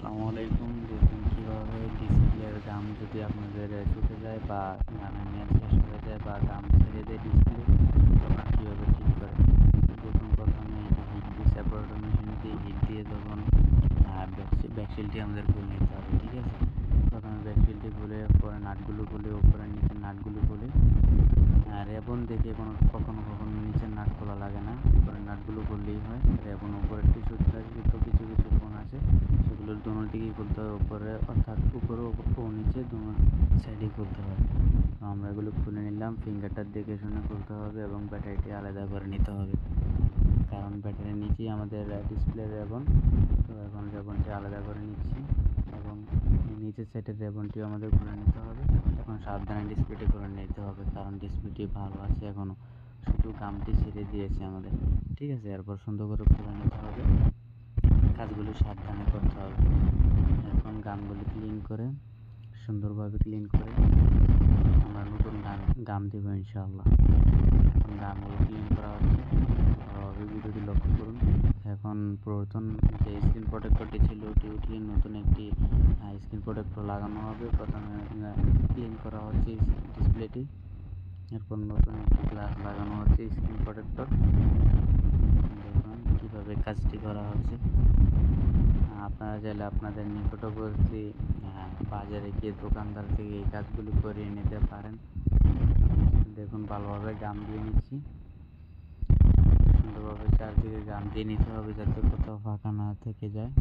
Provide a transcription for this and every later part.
আসসালামু আলাইকুম। দেখুন কীভাবে ডিসপ্লের গাম যদি আপনাদের চুকে যায় বা গামের মেয়াদ শেষ হয়ে যায় বা গাম ছেড়ে দেয় ডিসপ্লে, তখন কীভাবে ঠিক করে। দেখুন প্রথমে হিট দিয়ে সেপারেটর মেশিন দিয়ে হিট দিয়ে তখন ব্যাকশিলটি আমাদের খুলে নিতে হবে, ঠিক আছে। প্রথমে ব্যাকশিলটি খুলে পরে নাটগুলো খুলে উপরে নিচের নাটগুলো খুলে রেবন দেখে কখনো নিচের নাট খোলা লাগে না, উপরে নাটগুলো খুললেই হয়। রেবন উপরের টিস্যু তো কিছু কিছু ফোন আছে সেগুলোর দোনো দিকেই খুলতে হয়, উপরে অর্থাৎ উপরে ও নিচে দোনো সাইডেই খুলতে হয়। তো আমরা এগুলো খুলে নিলাম। ফিঙ্গারটা দেখে শুনে খুলতে হবে এবং ব্যাটারিটি আলাদা করে নিতে হবে, কারণ ব্যাটারির নিচেই আমাদের ডিসপ্লে রেবন। তো এখন রেবনটি আলাদা করে নিচ্ছি এবং নিচের সাইডের রেবনটিও আমাদের খুলে নিতে হবে। এখন সাবধানে ডিসপ্লেটি করে নিতে হবে, কারণ ডিসপ্লেটি ভালো আছে এখনও, শুধু গামটি ছেড়ে দিয়েছে আমাদের, ঠিক আছে। এরপর সুন্দর করে খুলে নিতে হবে, কাজগুলো সাবধানে করতে হবে। এখন গামগুলি ক্লিন করে সুন্দরভাবে ক্লিন করে আমরা নতুন গাম দেবো ইনশাআল্লাহ। এখন গামগুলো ক্লিন করা হচ্ছে, ভালোভাবে ভিডিওটি লক্ষ্য করুন। এখন পুরাতন যে স্ক্রিন প্রোটেক্টরটি ছিল ওটি উঠিয়ে নতুন একটি স্ক্রিন প্রোটেক্টর লাগানো হবে। প্রথমে ক্লিন করা হচ্ছে ডিসপ্লেটি, এরপর নতুন একটি গ্লাস লাগানো হচ্ছে স্ক্রিন প্রোটেক্টর। দেখুন কীভাবে কাজটি করা হচ্ছে। আপনারা চাইলে আপনাদের নিকটবর্তী বাজারে গিয়ে দোকানদার থেকে এই কাজগুলি করিয়ে নিতে পারেন। দেখুন ভালোভাবে গাম দিয়ে নিচ্ছি, সুন্দরভাবে চারদিকে গাম দিয়ে নিতে হবে যাতে কোথাও ফাঁকা না থেকে যায়।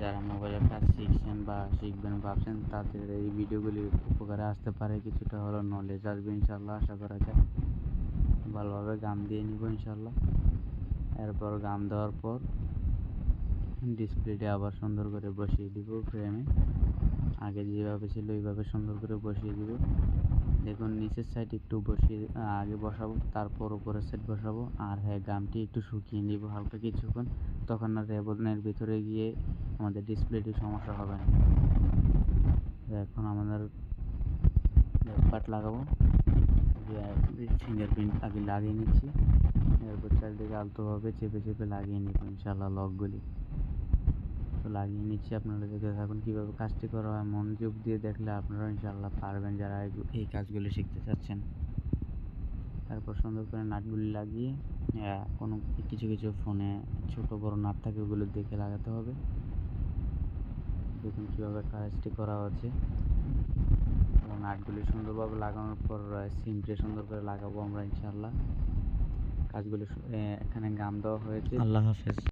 যারা মোবাইলের কাজ শিখছেন বা শিখবেন ভাবছেন তাদের এই ভিডিওগুলি উপকারে আসতে পারে, কিছুটা হলো নলেজ আসবে ইনশাল্লাহ, আশা করা যায়। ভালোভাবে গাম দিয়ে নিব ইনশাল্লাহ। এরপর গাম দেওয়ার পর ডিসপ্লেটি আবার সুন্দর করে বসিয়ে দিব ফ্রেমে, আগে যেভাবে ছিল ওইভাবে সুন্দর করে বসিয়ে দিব। দেখুন নিচের সাইড একটু আগে বসাবো, তারপর উপরের সাইড বসাবো। আর হ্যাঁ, গামটি একটু শুকিয়ে নিব হালকা কিছুক্ষণ, তখন আর রেবনের ভিতরে গিয়ে আমাদের ডিসপ্লেটির সমস্যা হবে না। এখন আমাদের পার্ট লাগাবো, ফিঙ্গারপ্রিন্ট আগে লাগিয়ে নিচ্ছি, এরপর চারিদিকে আলতোভাবে চেপে চেপে লাগিয়ে নিব ইনশাআল্লাহ লকগুলি। তো লাগিয়ে নিচ্ছি, আপনারা দেখতে থাকুন কীভাবে কাজটি করা হয়। মনোযোগ দিয়ে দেখলে আপনারা ইনশাআল্লাহ পারবেন যারা এই কাজগুলি শিখতে চাচ্ছেন। তারপর সুন্দর করে নাটগুলি লাগিয়ে কোনো কিছু কিছু ফোনে ছোট বড় নাট থাকে ওগুলো দেখে লাগাতে হবে। দেখুন কীভাবে কাজটি করা হচ্ছে। নাটগুলি সুন্দরভাবে লাগানোর পর সিমটি সুন্দর করে লাগাবো আমরা ইনশাআল্লাহ। কাজগুলি এখানে গাম দেওয়া হয়েছে। আল্লাহ হাফেজ।